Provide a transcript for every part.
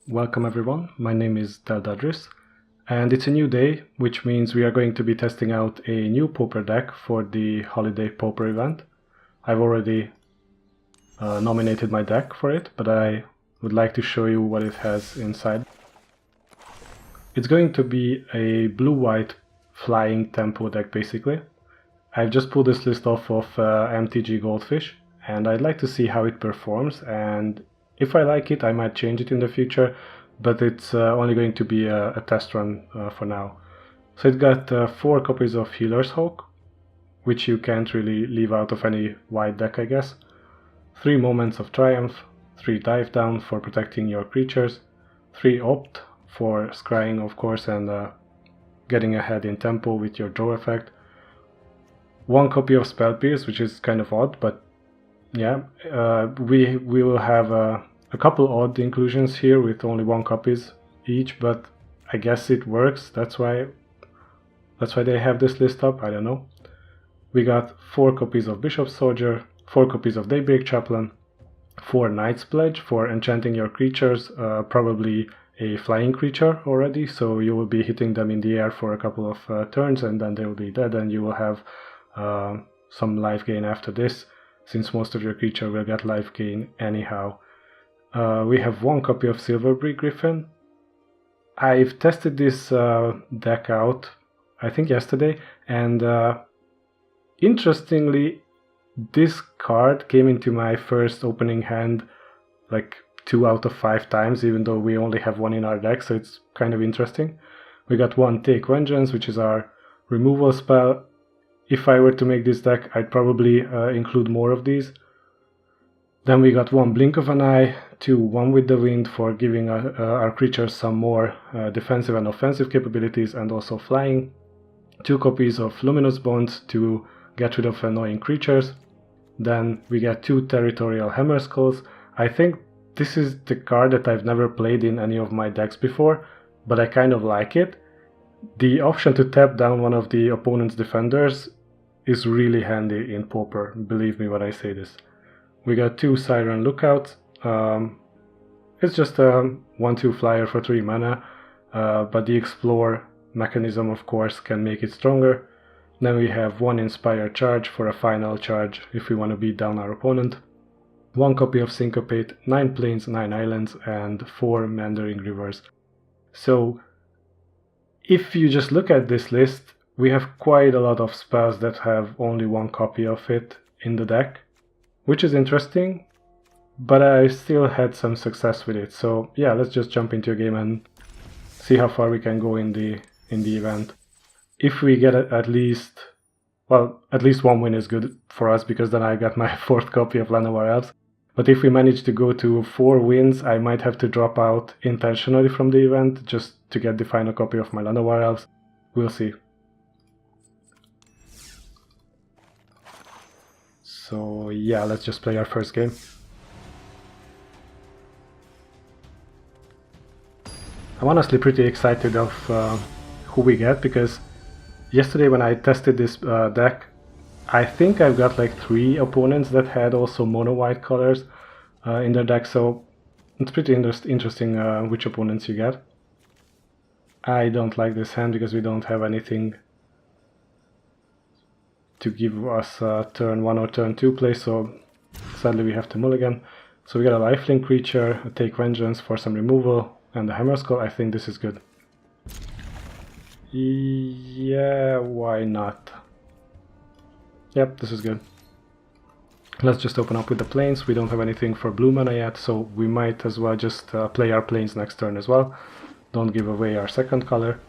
Welcome everyone, my name is Daeldadris, and it's a new day, which means we are going to be testing out a new Pauper deck for the Holiday Pauper event. I've already nominated my deck for it, but I would like to show you what it has inside. It's going to be a blue-white flying tempo deck basically. I've just pulled this list off of MTG Goldfish, and I'd like to see how it performs, and if I like it, I might change it in the future, but it's only going to be a test run for now. So it got 4 copies of Healer's Hawk, which you can't really leave out of any white deck, I guess. 3 Moments of Triumph, 3 Dive Down for protecting your creatures, 3 Opt for scrying, of course, and getting ahead in tempo with your draw effect. 1 copy of Spell Pierce, which is kind of odd, but yeah, we will have a couple odd inclusions here with only 1 copies each, but I guess it works. That's why they have this list up. I don't know. We got 4 copies of Bishop Soldier, 4 copies of Daybreak Chaplain, 4 Knight's Pledge for enchanting your creatures, probably a flying creature already, so you will be hitting them in the air for a couple of turns and then they will be dead, and you will have some life gain after this, since most of your creature will get life gain anyhow. We have 1 copy of Silverbeak Griffin. I've tested this deck out, I think yesterday, and interestingly, this card came into my first opening hand like 2 out of 5 times, even though we only have 1 in our deck, so it's kind of interesting. We got 1 Take Vengeance, which is our removal spell. If I were to make this deck, I'd probably include more of these. Then we got 1 Blink of an Eye, 2 One with the Wind for giving our creatures some more defensive and offensive capabilities and also flying. 2 copies of Luminous Bonds to get rid of annoying creatures. Then we get 2 Territorial Hammerskulls. I think this is the card that I've never played in any of my decks before, but I kind of like it. The option to tap down one of the opponent's defenders is really handy in Pauper, believe me when I say this. We got 2 Siren Lookout. It's just a 1/2 flyer for 3 mana, but the Explore mechanism of course can make it stronger. Then we have 1 Inspired Charge for a final charge if we want to beat down our opponent. 1 copy of Syncopate, 9 Plains, 9 Islands, and 4 Meandering Rivers. So if you just look at this list, we have quite a lot of spells that have only 1 copy of it in the deck, which is interesting, but I still had some success with it. So yeah, let's just jump into a game and see how far we can go in the event. If we get at least 1 win is good for us, because then I got my 4th copy of Llanowar Elves. But if we manage to go to 4 wins, I might have to drop out intentionally from the event just to get the final copy of my Llanowar Elves. We'll see. So yeah, let's just play our first game. I'm honestly pretty excited of who we get, because yesterday when I tested this deck, I think I've got like 3 opponents that had also mono white colors in their deck, so it's pretty interesting which opponents you get. I don't like this hand because we don't have anything to give us turn 1 or turn 2 play, so sadly we have to mulligan. So we got a lifelink creature, a Take Vengeance for some removal, and a Hammerskull. I think this is good. Yeah, why not? Yep, this is good. Let's just open up with the plains. We don't have anything for blue mana yet, so we might as well just play our plains next turn as well. Don't give away our 2nd color.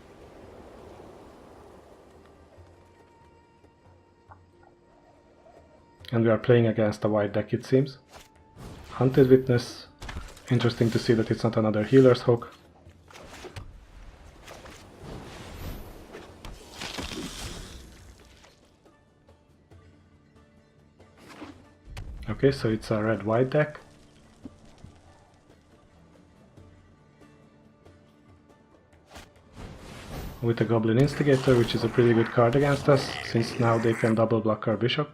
And we are playing against a white deck, it seems. Hunted Witness. Interesting to see that it's not another Healer's Hawk. Okay, so it's a red-white deck. With a Goblin Instigator, which is a pretty good card against us, since now they can double block our bishop.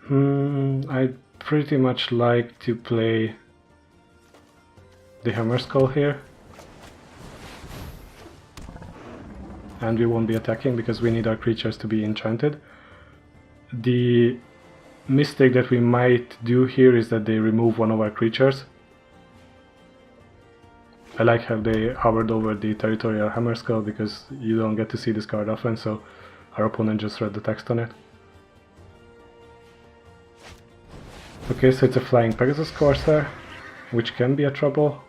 I'd pretty much like to play the Hammerskull here. And we won't be attacking because we need our creatures to be enchanted. The mistake that we might do here is that they remove one of our creatures. I like how they hovered over the Territorial Hammerskull because you don't get to see this card often, so our opponent just read the text on it. Okay, so it's a Flying Pegasus Corsair, which can be a trouble.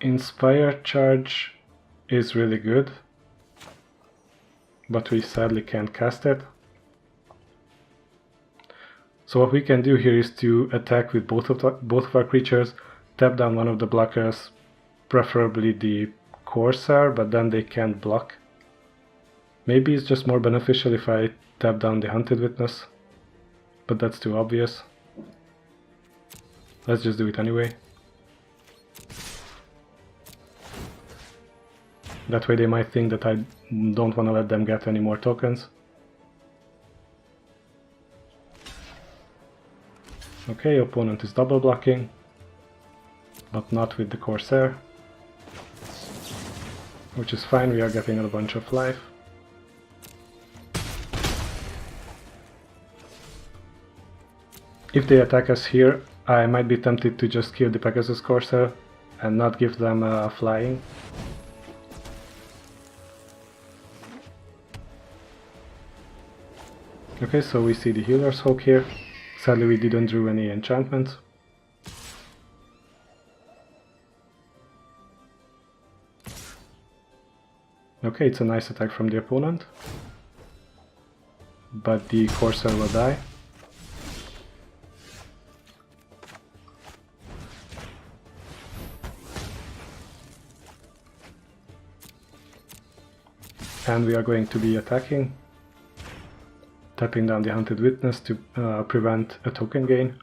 Inspire Charge is really good, but we sadly can't cast it. So what we can do here is to attack with both of our creatures, tap down one of the blockers, preferably the Corsair, but then they can't block. Maybe it's just more beneficial if I tap down the Hunted Witness, but that's too obvious. Let's just do it anyway. That way they might think that I don't want to let them get any more tokens. Okay, opponent is double blocking, but not with the Corsair. Which is fine, we are getting a bunch of life. If they attack us here, I might be tempted to just kill the Pegasus Corsair and not give them flying. Okay, so we see the Healer's Hook here. Sadly we didn't draw any enchantments. Okay, it's a nice attack from the opponent, but the Corsair will die. And we are going to be attacking, tapping down the Hunted Witness to prevent a token gain.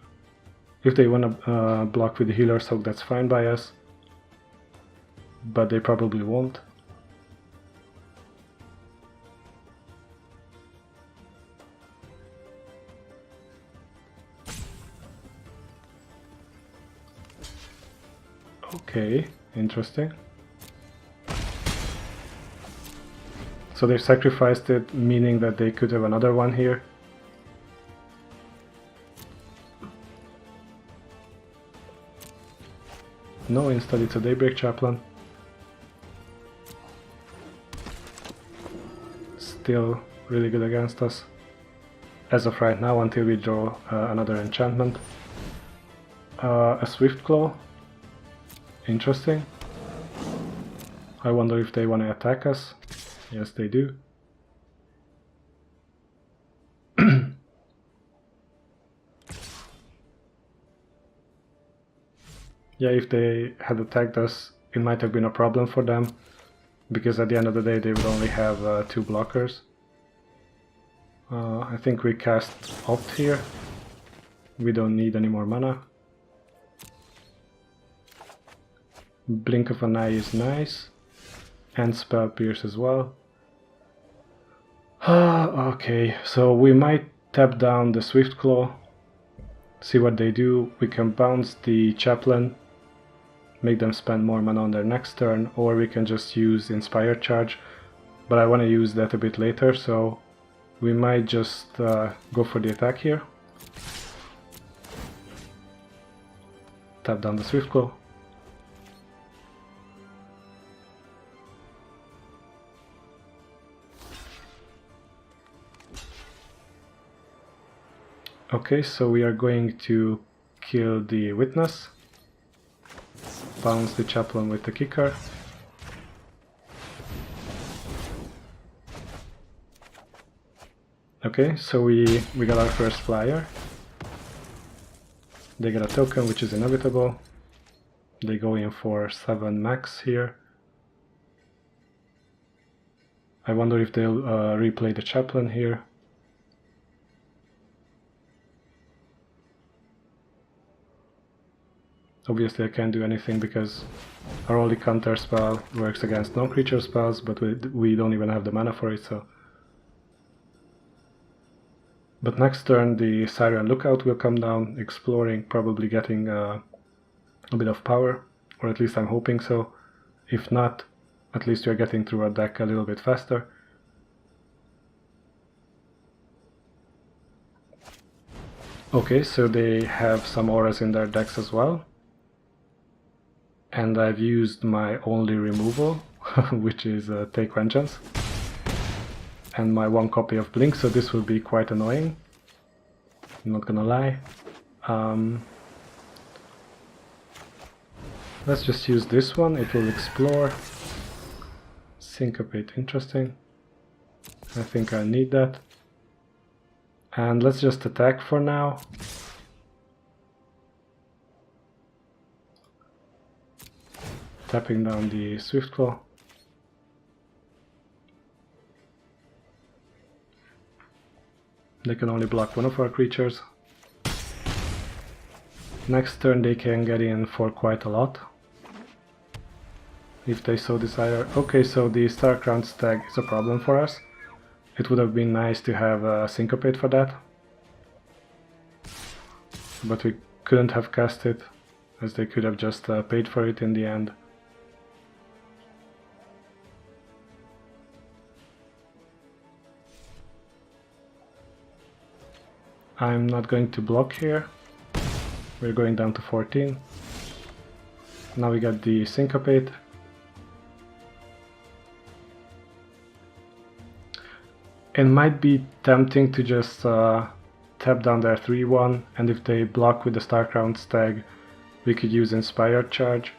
If they want to block with the Healer's Hook, that's fine by us, but they probably won't. Okay, interesting. So they sacrificed it, meaning that they could have another one here. No, instead it's a Daybreak Chaplain. Still really good against us. As of right now, until we draw another enchantment. A Swiftclaw. Interesting. I wonder if they want to attack us. Yes, they do. Yeah, if they had attacked us, it might have been a problem for them, because at the end of the day they would only have 2 blockers. I think we cast Opt here. We don't need any more mana. Blink of an Eye is nice. And Spell Pierce as well. Okay, so we might tap down the Swiftclaw, see what they do. We can bounce the Chaplain, make them spend more mana on their next turn, or we can just use Inspire Charge, but I want to use that a bit later, so we might just go for the attack here. Tap down the Swiftclaw. Okay, so we are going to kill the Witness, bounce the Chaplain with the Kicker. Okay, so we got our first flyer. They get a token, which is inevitable. They go in for 7 max here. I wonder if they'll replay the Chaplain here. Obviously I can't do anything because our only counter spell works against non-creature spells, but we don't even have the mana for it, so... But next turn the Siren Lookout will come down, exploring, probably getting a bit of power, or at least I'm hoping so. If not, at least we're getting through our deck a little bit faster. Okay, so they have some auras in their decks as well. And I've used my only removal, which is Take Vengeance. And my one copy of Blink, so this will be quite annoying. I'm not gonna lie. Let's just use this one, it will explore. Syncopate, interesting. I think I need that. And let's just attack for now. Tapping down the Swiftclaw. They can only block one of our creatures. Next turn they can get in for quite a lot, if they so desire. Okay, so the Starcrown Stag is a problem for us. It would have been nice to have a Syncopate for that, but we couldn't have cast it, as they could have just paid for it in the end. I'm not going to block here. We're going down to 14. Now we got the Syncopate. It might be tempting to just tap down their 3/1, and if they block with the Starcrown Stag, we could use Inspired Charge.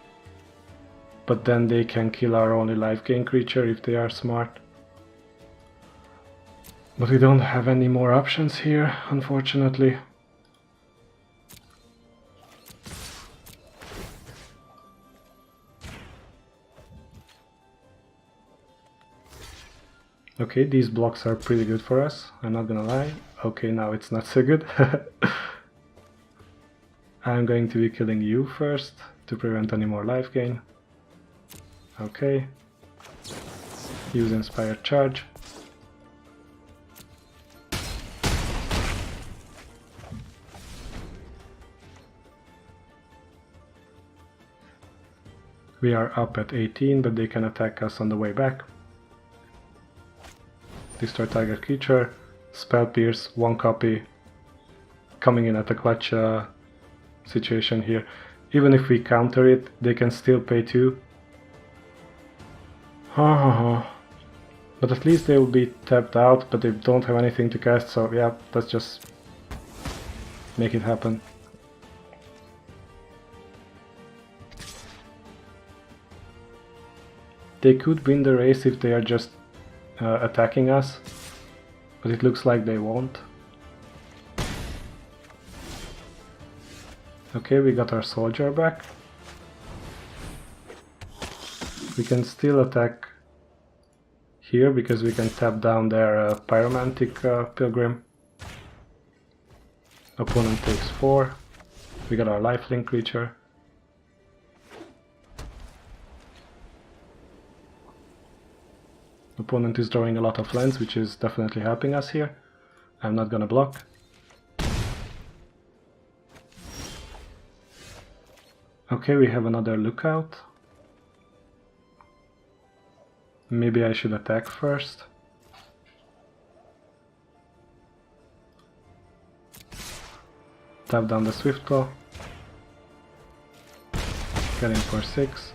But then they can kill our only life gain creature if they are smart. But we don't have any more options here, unfortunately. Okay, these blocks are pretty good for us, I'm not gonna lie. Okay, now it's not so good. I'm going to be killing you first, to prevent any more life gain. Okay. Use Inspired Charge. We are up at 18, but they can attack us on the way back. Destroy target creature, Spell Pierce, one copy, coming in at a clutch situation here. Even if we counter it, they can still pay 2. But at least they will be tapped out, but they don't have anything to cast, so yeah, let's just make it happen. They could win the race if they are just attacking us, but it looks like they won't. Okay, we got our soldier back. We can still attack here because we can tap down their Pyromantic Pilgrim. Opponent takes 4. We got our lifelink creature. Opponent is drawing a lot of lands, which is definitely helping us here. I'm not gonna block. Okay, we have another Lookout. Maybe I should attack first. Tap down the Swiftclaw. Get in for 6.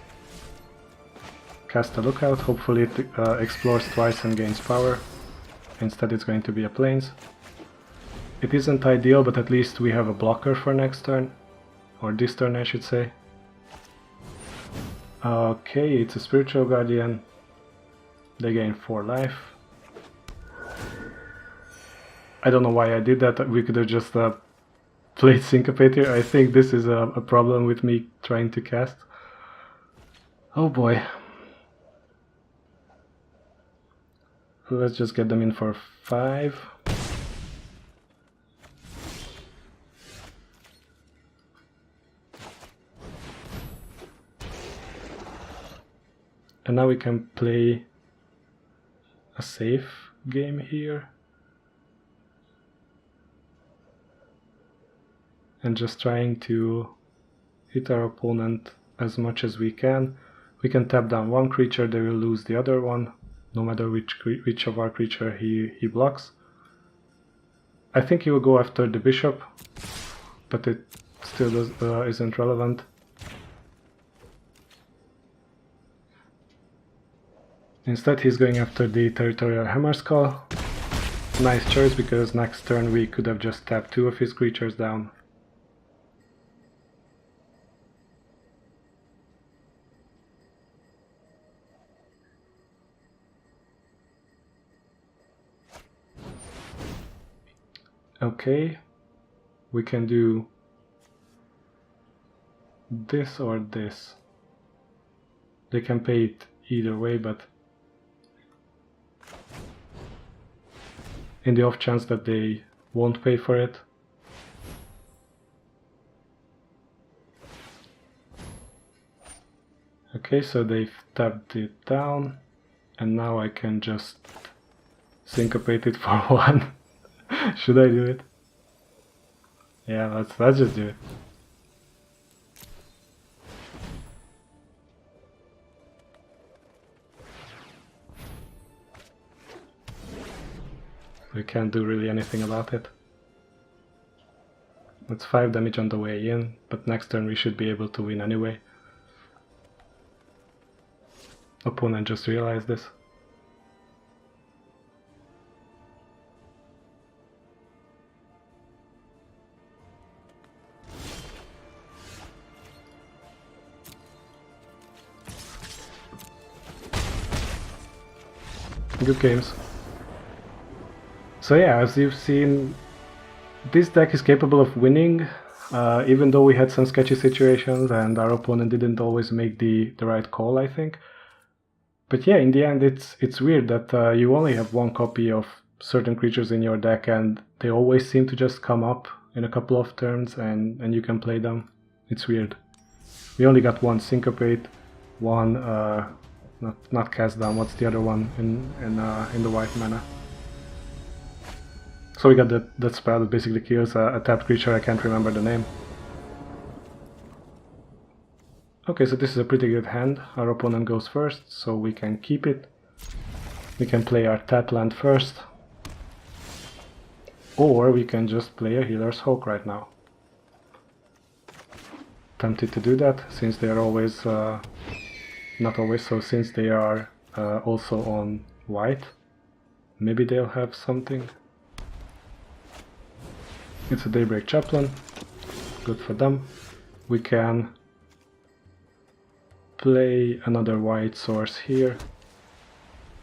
Cast a Lookout, hopefully it explores twice and gains power. Instead it's going to be a Plains. It isn't ideal, but at least we have a blocker for next turn. Or this turn I should say. Okay, it's a Spiritual Guardian. They gain 4 life. I don't know why I did that, we could have just played Syncopate here. I think this is a problem with me trying to cast. Oh boy. Let's just get them in for 5. And now we can play a safe game here. And just trying to hit our opponent as much as we can. We can tap down one creature, they will lose the other one, no matter which of our creature he blocks. I think he will go after the bishop, but it still isn't relevant. Instead he's going after the Territorial Hammerskull. Nice choice, because next turn we could have just tapped two of his creatures down. Okay, we can do this or this. They can pay it either way, but in the off chance that they won't pay for it. Okay, so they've tapped it down, and now I can just syncopate it for one. Should I do it? Yeah, let's just do it. We can't do really anything about it. It's 5 damage on the way in, but next turn we should be able to win anyway. Opponent just realized this. Good games. So yeah, as you've seen, this deck is capable of winning, even though we had some sketchy situations and our opponent didn't always make the right call, I think. But yeah, in the end it's weird that you only have one copy of certain creatures in your deck and they always seem to just come up in a couple of turns and you can play them. It's weird. We only got one Syncopate, one not cast down. What's the other one in the white mana? So we got that spell that basically kills a tapped creature. I can't remember the name. Okay, so this is a pretty good hand. Our opponent goes first, so we can keep it. We can play our tap land first, or we can just play a Healer's Hawk right now. Tempted to do that since they are always not always, so since they are also on white, maybe they'll have something. It's a Daybreak Chaplain, good for them. We can play another white source here,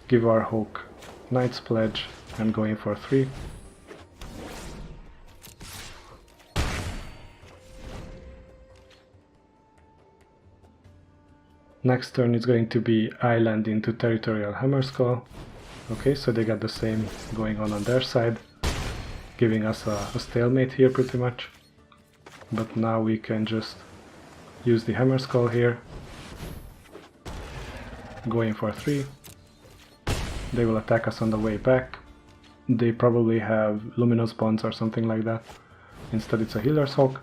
give our Hawk Knight's Pledge and go in for 3. Next turn is going to be Island into Territorial Hammerskull. Okay, so they got the same going on their side, giving us a stalemate here pretty much. But now we can just use the Hammerskull here, go in for 3. They will attack us on the way back. They probably have Luminous Bonds or something like that. Instead it's a Healer's Hawk.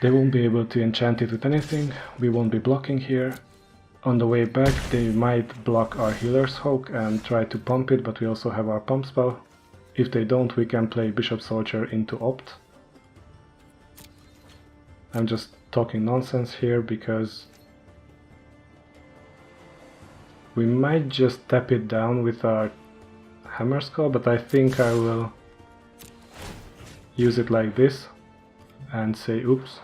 They won't be able to enchant it with anything, we won't be blocking here. On the way back they might block our Healer's Hawk and try to pump it, but we also have our pump spell. If they don't, we can play Bishop Soldier into Opt. I'm just talking nonsense here because we might just tap it down with our Hammerskull, but I think I will use it like this and say oops.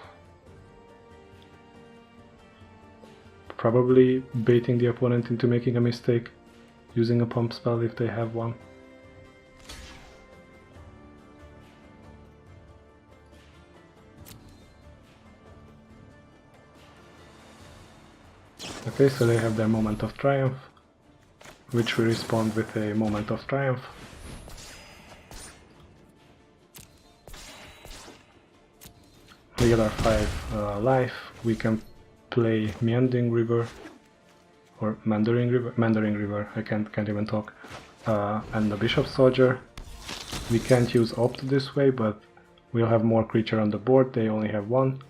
Probably baiting the opponent into making a mistake, using a pump spell if they have one. Okay, so they have their Moment of Triumph, which we respond with a Moment of Triumph. We get our 5 life, we can play Meandering River, or Meandering River, I can't even talk, and the Bishop Soldier. We can't use Opt this way, but we'll have more creature on the board, they only have one.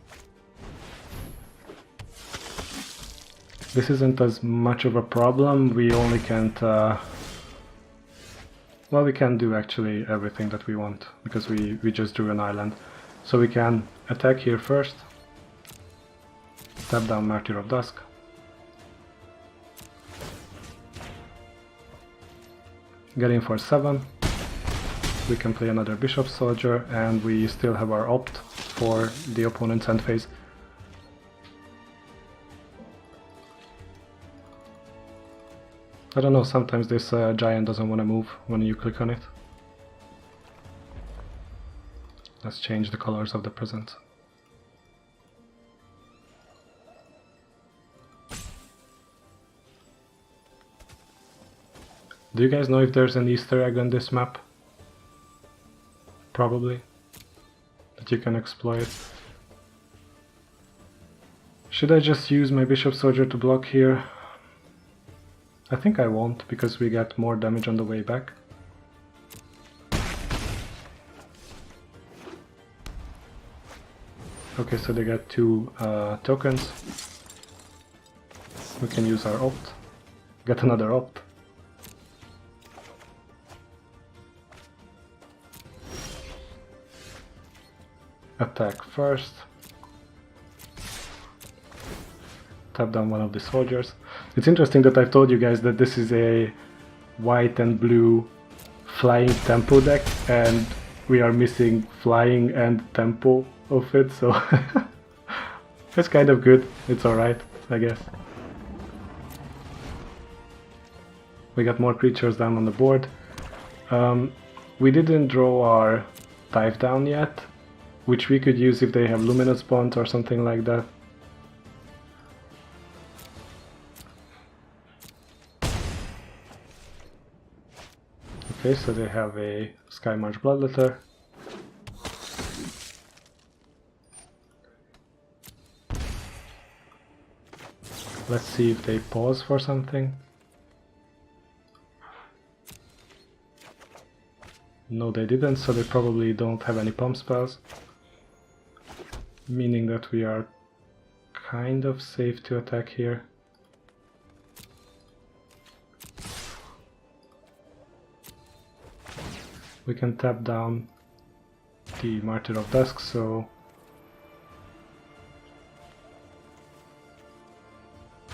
This isn't as much of a problem, we only can't... well, we can do actually everything that we want, because we just drew an island. So we can attack here first, tap down Martyr of Dusk, get in for 7, we can play another Bishop Soldier, and we still have our Opt for the opponent's end phase. I don't know, sometimes this giant doesn't want to move when you click on it. Let's change the colors of the present. Do you guys know if there's an Easter egg on this map? Probably. That you can exploit. Should I just use my Bishop Soldier to block here? I think I won't, because we get more damage on the way back. Okay, so they get 2 tokens. We can use our Opt. Get another Opt. Attack first. Tap down one of the soldiers. It's interesting that I've told you guys that this is a white and blue flying tempo deck, and we are missing flying and tempo of it, so it's kind of good. It's alright, I guess. We got more creatures down on the board. We didn't draw our dive down yet, which we could use if they have Luminous Bonds or something like that. Okay, so they have a Sky March Bloodletter. Let's see if they pause for something. No, they didn't, so they probably don't have any pump spells. Meaning that we are kind of safe to attack here. We can tap down the Martyr of Dusk, so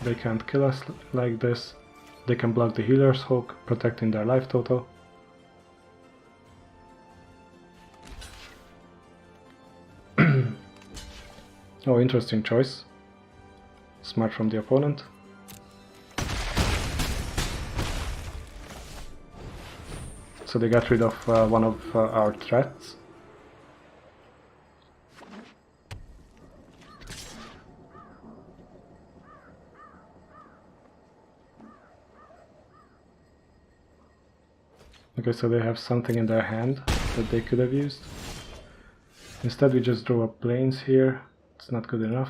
they can't kill us like this. They can block the Healer's Hook, protecting their life total. Oh, interesting choice. Smart from the opponent. So they got rid of one of our threats. Okay, so they have something in their hand that they could have used. Instead we just draw up planes here. It's not good enough.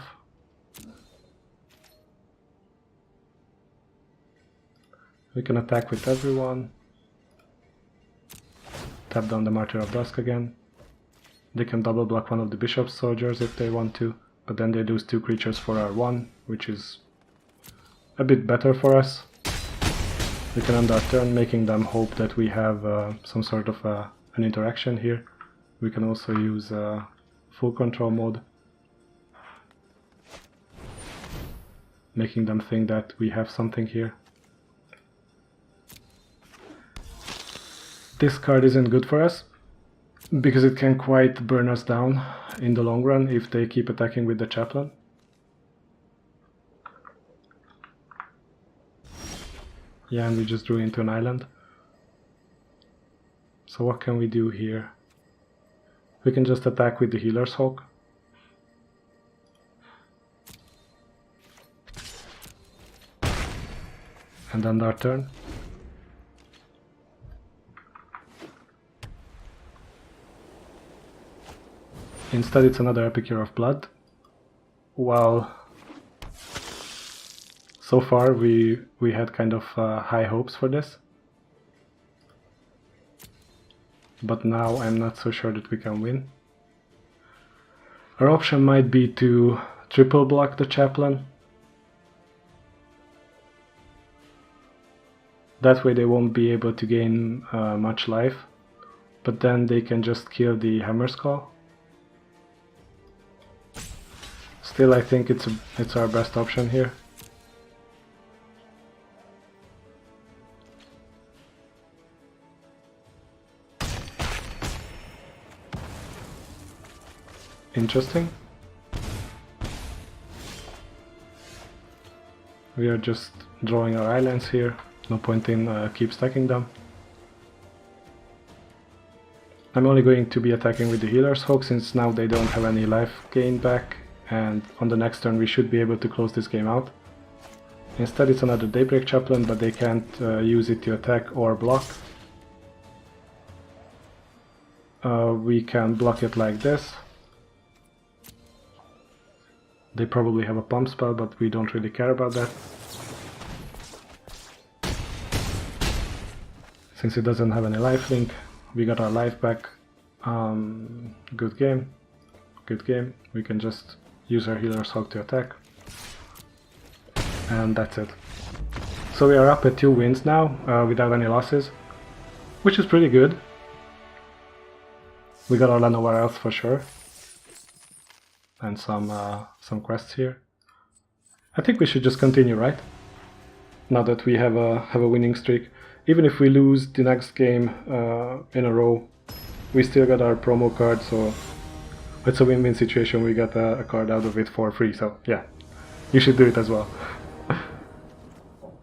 We can attack with everyone. Tap down the Martyr of Dusk again. They can double block one of the Bishop Soldiers if they want to, but then they lose 2 creatures for our 1, which is a bit better for us. We can end our turn, making them hope that we have some sort of an interaction here. We can also use full control mode, making them think that we have something here. This card isn't good for us, because it can quite burn us down in the long run if they keep attacking with the Chaplain. Yeah, and we just drew into an island. So what can we do here? We can just attack with the Healer's Hook. And end our turn. Instead it's another Epicure of Blood, while So far we had kind of high hopes for this. But now I'm not so sure that we can win. Our option might be to triple block the Chaplain. That way they won't be able to gain much life, but then they can just kill the Hammerskull. Still, I think it's our best option here. Interesting. We are just drawing our islands here. No point in keep stacking them. I'm only going to be attacking with the Healer's Hook since now they don't have any life gain back, and on the next turn we should be able to close this game out. Instead it's another Daybreak Chaplain, but they can't use it to attack or block. We can block it like this. They probably have a pump spell, but we don't really care about that. Since it doesn't have any lifelink, we got our life back. Good game. Good game. We can just use our Healer's Hog to attack. And that's it. So we are up at 2 wins now, without any losses, which is pretty good. We got our land nowhere else for sure. And some quests here. I think we should just continue, right? Now that we have a winning streak. Even if we lose the next game in a row, we still got our promo card, so it's a win-win situation. We got a card out of it for free, so yeah, you should do it as well.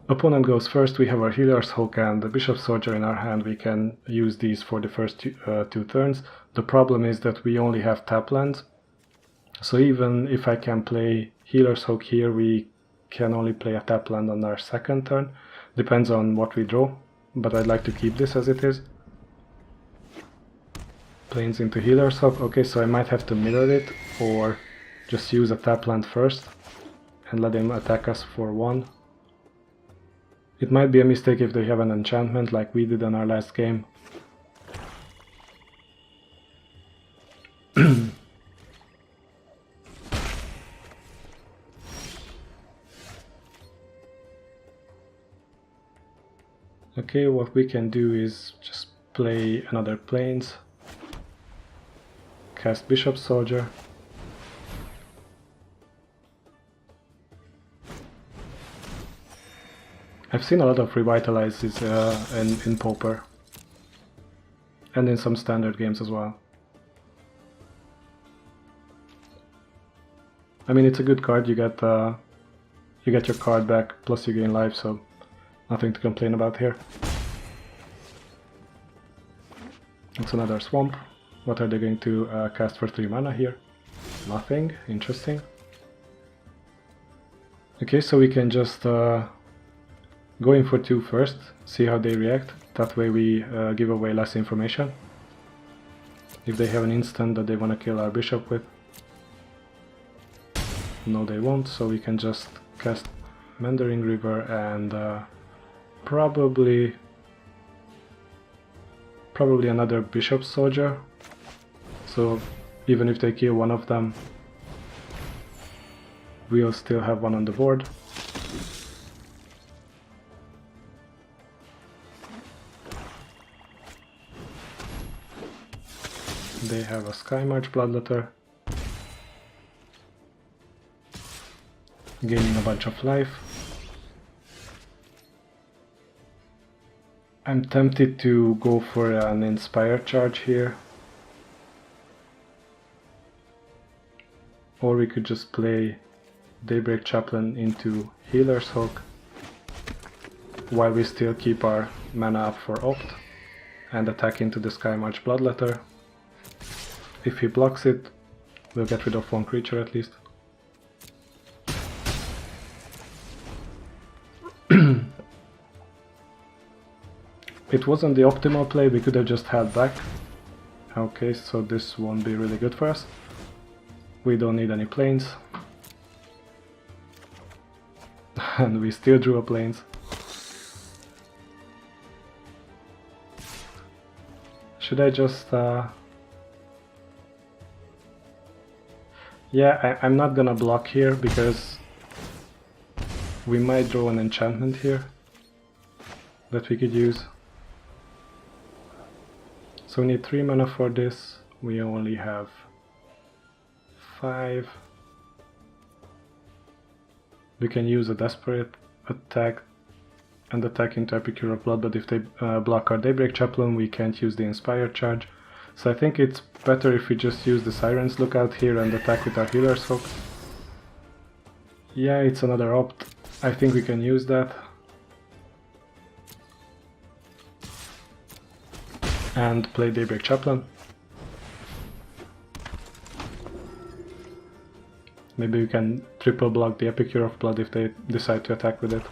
Opponent goes first. We have our Healer's Hook and the Bishop Soldier in our hand. We can use these for the first two turns. The problem is that we only have tap lands, so even if I can play Healer's Hook here, we can only play a tap land on our second turn. Depends on what we draw, but I'd like to keep this as it is. Plains into Healer's Hook. Okay, so I might have to mirror it or just use a tap land first and let him attack us for 1. It might be a mistake if they have an enchantment like we did in our last game. Okay, what we can do is just play another Plains, cast Bishop Soldier, I've seen a lot of revitalizes in Pauper and in some standard games as well. I mean, it's a good card. You get your card back plus you gain life, so nothing to complain about here. It's another swamp. What are they going to cast for 3 mana here? Nothing. Interesting. Okay, so we can just go in for 2 first, see how they react. That way we give away less information. If they have an instant that they want to kill our bishop with. No, they won't, so we can just cast Meandering River and probably another Bishop Soldier. So even if they kill one of them, we'll still have one on the board. They have a Sky March Bloodletter, gaining a bunch of life. I'm tempted to go for an Inspire charge here. Or we could just play Daybreak Chaplain into Healer's Hook while we still keep our mana up for Opt and attack into the Sky March Bloodletter. If he blocks it, we'll get rid of 1 creature at least. It wasn't the optimal play, we could have just held back. Okay, so this won't be really good for us. We don't need any planes. And we still drew a plains. Should I just... Yeah, I'm not gonna block here because we might draw an enchantment here that we could use. So we need 3 mana for this. We only have 5. We can use a Desperate attack and attack into Epicure of Blood, but if they block our Daybreak Chaplain, we can't use the Inspired Charge. So I think it's better if we just use the Siren's Lookout here and attack with our Healer's Hook. Yeah, it's another opt. I think we can use that. And play Daybreak Chaplain. Maybe we can triple block the Epicure of Blood if they decide to attack with it.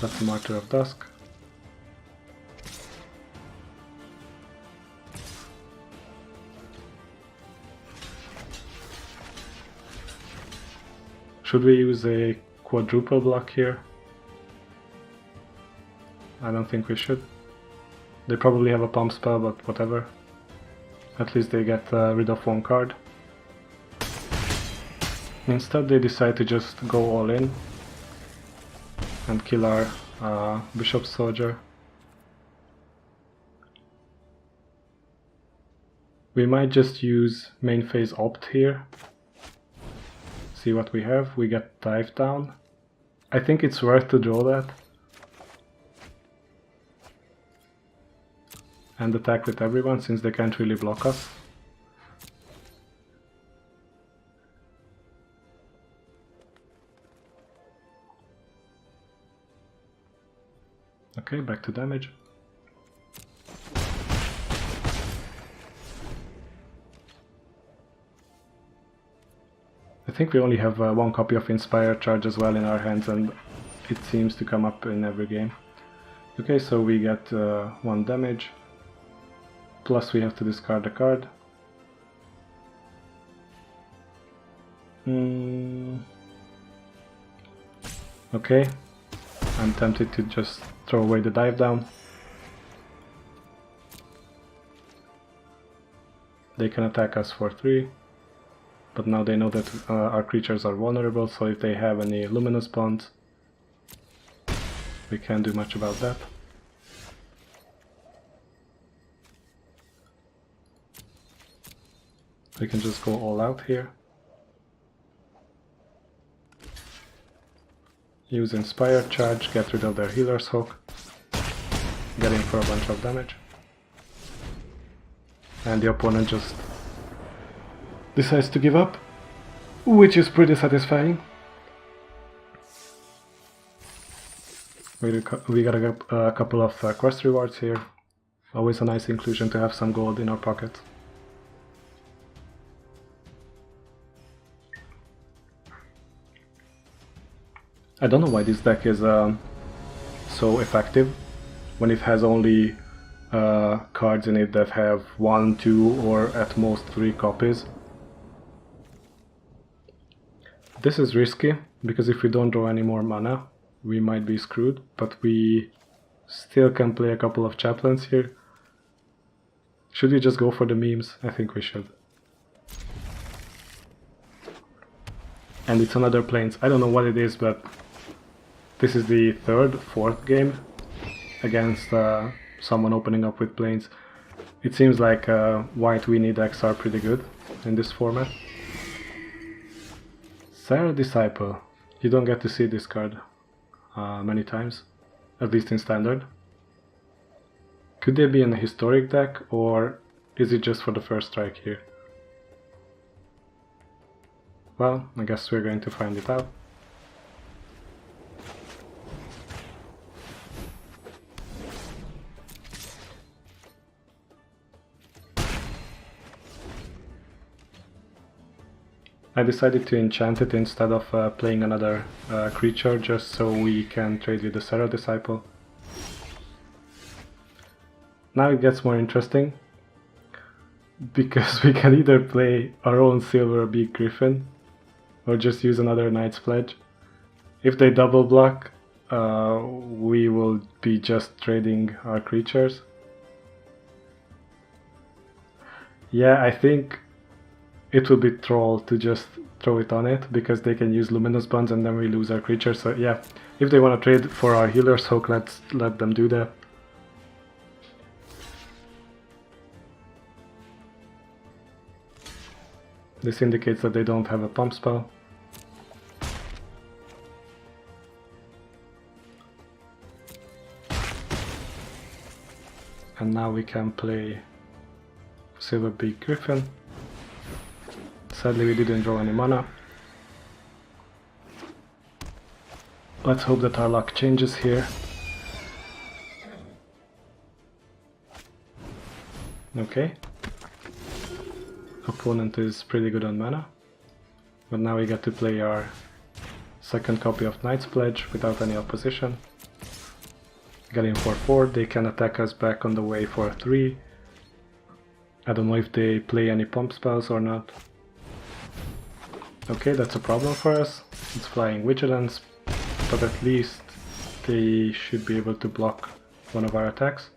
That's the Martyr of Dusk. Should we use a quadruple block here? I don't think we should. They probably have a pump spell, but whatever. At least they get rid of 1 card. Instead they decide to just go all in and kill our Bishop Soldier. We might just use main phase opt here. See what we have. We get Dive Down. I think it's worth to draw that. And attack with everyone, since they can't really block us. Okay, back to damage. I think we only have 1 copy of Inspired Charge as well in our hands, and it seems to come up in every game. Okay, so we get 1 damage. Plus we have to discard a card. Okay, I'm tempted to just throw away the Dive Down. They can attack us for 3, but now they know that our creatures are vulnerable, so if they have any Luminous Bonds, we can't do much about that. We can just go all out here. Use Inspired Charge, get rid of their Healer's Hook, get in for a bunch of damage. And the opponent just decides to give up, which is pretty satisfying. We got a couple of quest rewards here. Always a nice inclusion to have some gold in our pocket. I don't know why this deck is so effective when it has only cards in it that have 1, 2 or at most 3 copies. This is risky because if we don't draw any more mana we might be screwed, but we still can play a couple of chaplains here. Should we just go for the memes? I think we should. And it's another plains. I don't know what it is, but this is the 3rd, 4th game against someone opening up with plains. It seems like white weenie decks are pretty good in this format. Siren Disciple. You don't get to see this card many times, at least in standard. Could they be in a historic deck, or is it just for the first strike here? Well, I guess we're going to find it out. I decided to enchant it instead of playing another creature, just so we can trade with the Siren Disciple. Now it gets more interesting, because we can either play our own Silverbeak Griffin, or just use another Knight's Pledge. If they double block, we will be just trading our creatures. Yeah, I think it will be troll to just throw it on it, because they can use Luminous Bonds and then we lose our creatures. So yeah, if they want to trade for our Healer's Hook, let's let them do that. This indicates that they don't have a pump spell. And now we can play Silverbeak Griffin. Sadly we didn't draw any mana. Let's hope that our luck changes here. Okay. Opponent is pretty good on mana. But now we get to play our second copy of Knight's Pledge without any opposition. Getting for 4, they can attack us back on the way for 3. I don't know if they play any pump spells or not. Okay, that's a problem for us. It's flying Vigilance, but at least they should be able to block one of our attacks.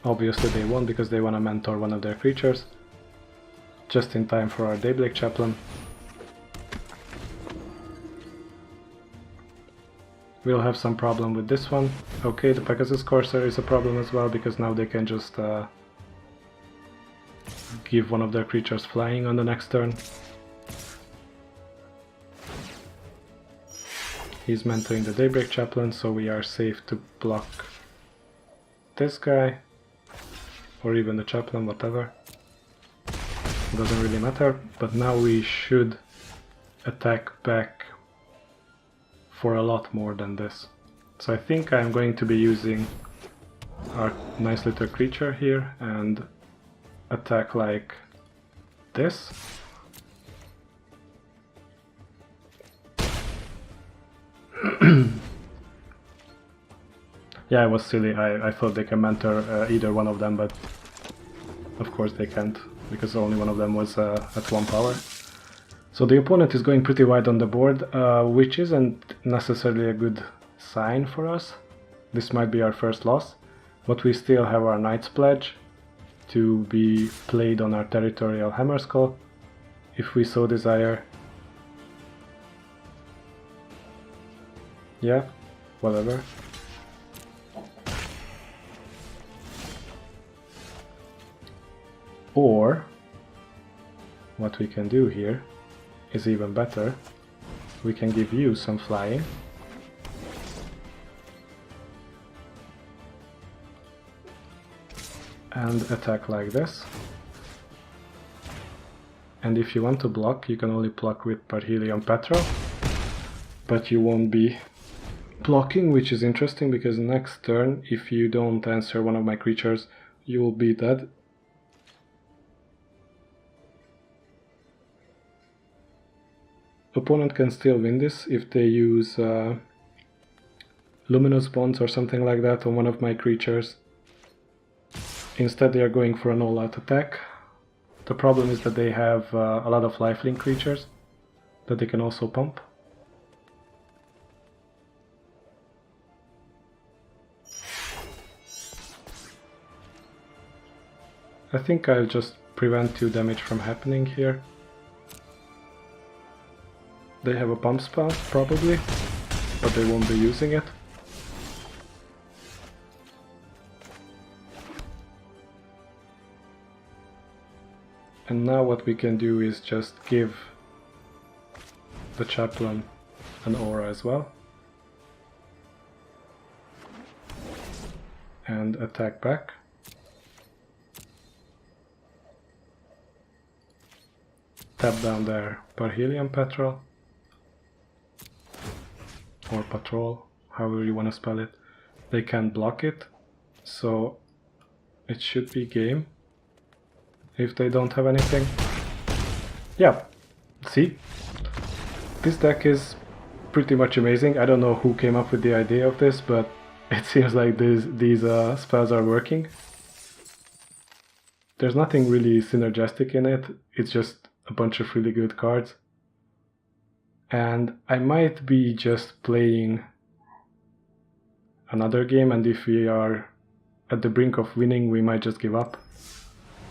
Obviously they won't, because they want to mentor one of their creatures. Just in time for our Daybreak Chaplain. We'll have some problem with this one. Okay, the Pegasus Corsair is a problem as well, because now they can just give one of their creatures flying on the next turn. He's mentoring the Daybreak Chaplain, so we are safe to block this guy, or even the Chaplain, whatever. Doesn't really matter, but now we should attack back for a lot more than this. So I think I'm going to be using our nice little creature here and attack like this. Yeah, it was silly. I thought they can mentor either one of them, but of course they can't, because only one of them was at 1 power. So the opponent is going pretty wide on the board, which isn't necessarily a good sign for us. This might be our first loss, but we still have our Knight's Pledge to be played on our Territorial Hammerskull, if we so desire. Yeah, whatever. Or, what we can do here is even better. We can give you some flying. And attack like this. And if you want to block, you can only block with Parhelion Petrol. But you won't be blocking, which is interesting, because next turn, if you don't answer one of my creatures, you will be dead. Opponent can still win this if they use Luminous Bonds or something like that on one of my creatures. Instead they are going for an all-out attack. The problem is that they have a lot of lifelink creatures that they can also pump. I think I'll just prevent 2 damage from happening here. They have a pump spell, probably, but they won't be using it. And now what we can do is just give the Chaplain an aura as well. And attack back. Tap down their Parhelion Petrol. Or Patrol, however you want to spell it. They can block it, so it should be game. If they don't have anything. Yeah, see? This deck is pretty much amazing. I don't know who came up with the idea of this, but it seems like these spells are working. There's nothing really synergistic in it, it's just a bunch of really good cards. And I might be just playing another game, and if we are at the brink of winning, we might just give up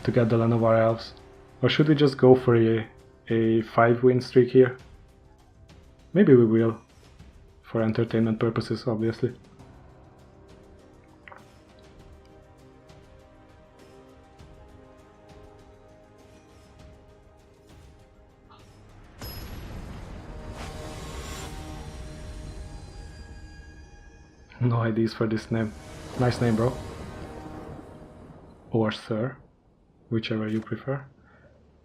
to get the Land of our Elves. Or should we just go for a 5-win streak here? Maybe we will, for entertainment purposes, obviously. No IDs for this name. Nice name, bro. Or sir, whichever you prefer.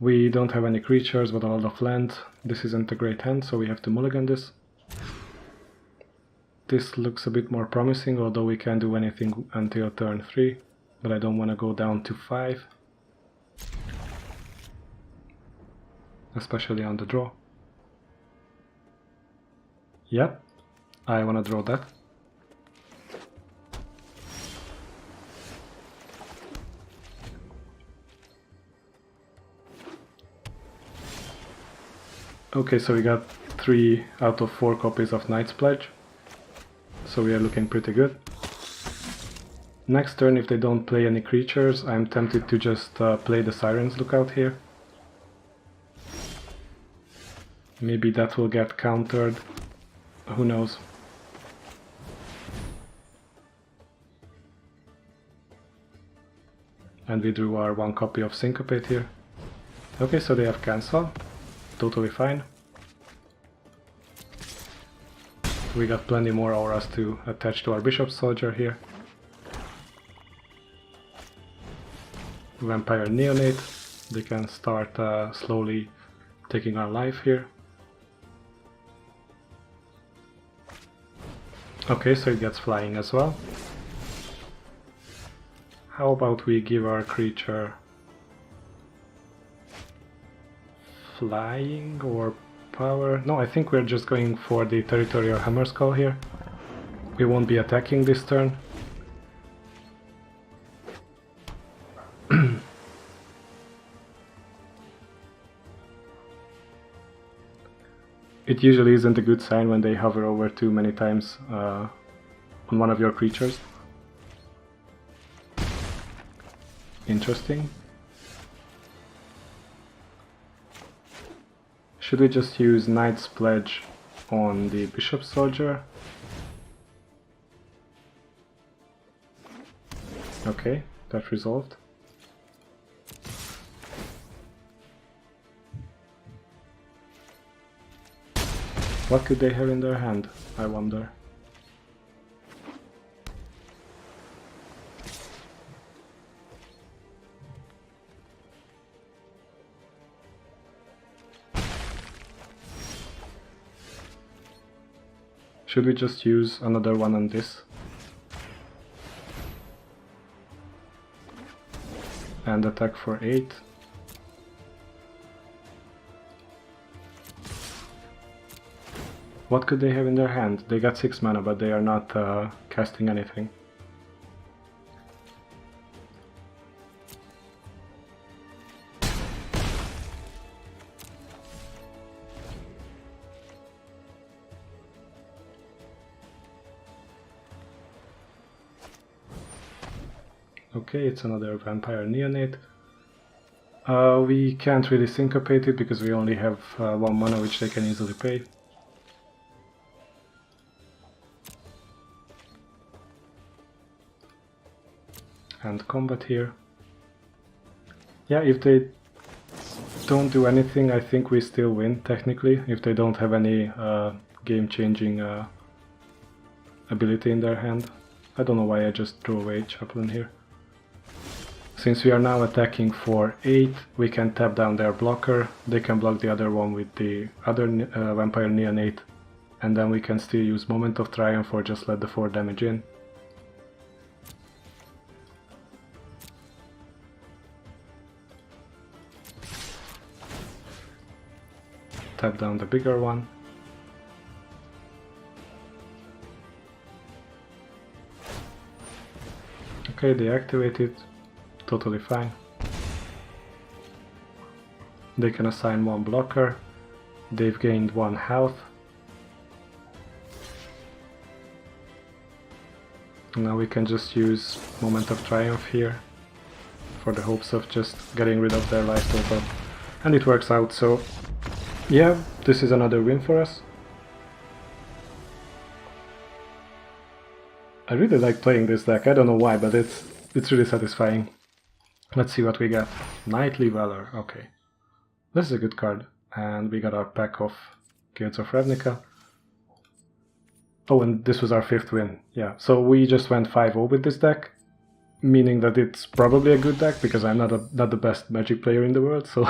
We don't have any creatures but a lot of land. This isn't a great hand, so we have to mulligan this. This looks a bit more promising, although we can't do anything until turn 3, but I don't want to go down to 5. Especially on the draw. Yep, I want to draw that. Okay, so we got 3 out of 4 copies of Knight's Pledge, so we are looking pretty good. Next turn, if they don't play any creatures, I'm tempted to just play the Siren's Lookout here. Maybe that will get countered, who knows. And we drew our 1 copy of Syncopate here. Okay, so they have cancel. Totally fine. We got plenty more auras to attach to our Bishop Soldier here. Vampire Neonate. They can start slowly taking our life here. Okay, so it gets flying as well. How about we give our creature flying or power? No, I think we're just going for the Territorial Hammerskull here. We won't be attacking this turn. It usually isn't a good sign when they hover over too many times on one of your creatures. Interesting. Should we just use Knight's Pledge on the Bishop Soldier? Okay, that resolved. What could they have in their hand, I wonder? Should we just use another one on this? And attack for 8. What could they have in their hand? They got 6 mana, but they are not casting anything. Okay, it's another Vampire Neonate. We can't really syncopate it because we only have 1 mana which they can easily pay. And combat here. Yeah, if they don't do anything, I think we still win, technically, if they don't have any game-changing ability in their hand. I don't know why I just threw away Chaplain here. Since we are now attacking for 8, we can tap down their blocker, they can block the other one with the other Vampire Neonate, and then we can still use Moment of Triumph or just let the 4 damage in. Tap down the bigger one. Okay, they activate it. Totally fine. They can assign 1 blocker. They've gained 1 health. Now we can just use Moment of Triumph here for the hopes of just getting rid of their life total. And it works out, so yeah, this is another win for us. I really like playing this deck, I don't know why, but it's really satisfying. Let's see what we get. Knightly Valor, okay. This is a good card. And we got our pack of Guilds of Ravnica. Oh, and this was our 5th win. Yeah, so we just went 5-0 with this deck, meaning that it's probably a good deck because I'm not the best Magic player in the world, so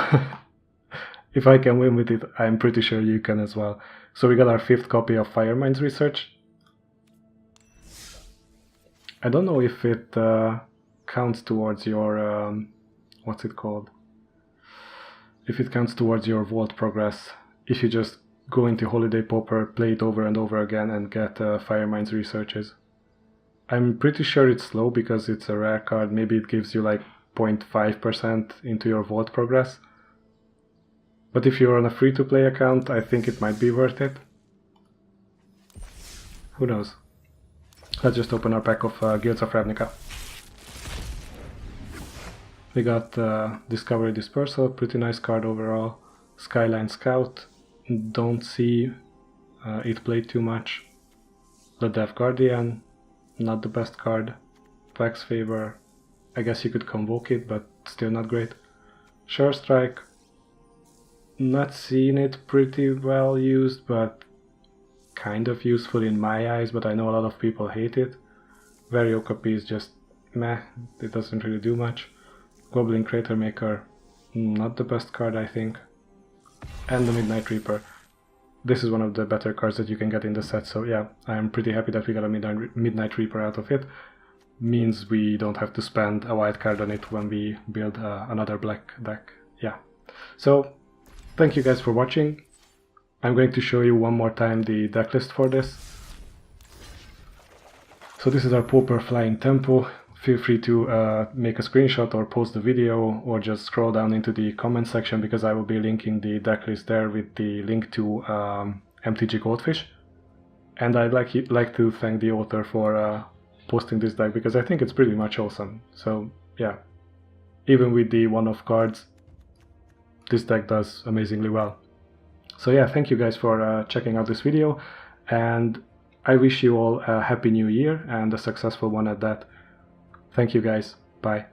if I can win with it, I'm pretty sure you can as well. So we got our 5th copy of Firemind's Research. I don't know if it counts towards your, what's it called? If it counts towards your vault progress, if you just go into Holiday Pauper, play it over and over again and get Firemind's Researches. I'm pretty sure it's slow because it's a rare card, maybe it gives you like 0.5% into your vault progress. But if you're on a free-to-play account, I think it might be worth it. Who knows? Let's just open our pack of Guilds of Ravnica. We got Discovery Dispersal, pretty nice card overall. Skyline Scout, don't see it played too much. The Death Guardian, not the best card. Vex Favor, I guess you could convoke it, but still not great. Sure Strike, not seeing it pretty well used, but kind of useful in my eyes, but I know a lot of people hate it. Variocopy is just meh, it doesn't really do much. Goblin Crater Maker, not the best card I think. And the Midnight Reaper. This is one of the better cards that you can get in the set, so yeah, I'm pretty happy that we got a Midnight Reaper out of it. Means we don't have to spend a white card on it when we build another black deck. Yeah. So, thank you guys for watching. I'm going to show you one more time the deck list for this. So this is our Pauper Flying Tempo. Feel free to make a screenshot or post the video or just scroll down into the comment section because I will be linking the deck list there with the link to MTG Goldfish. And I'd like to thank the author for posting this deck because I think it's pretty much awesome. So yeah, even with the one-off cards, this deck does amazingly well. So yeah, thank you guys for checking out this video, and I wish you all a happy new year and a successful one at that. Thank you guys, bye.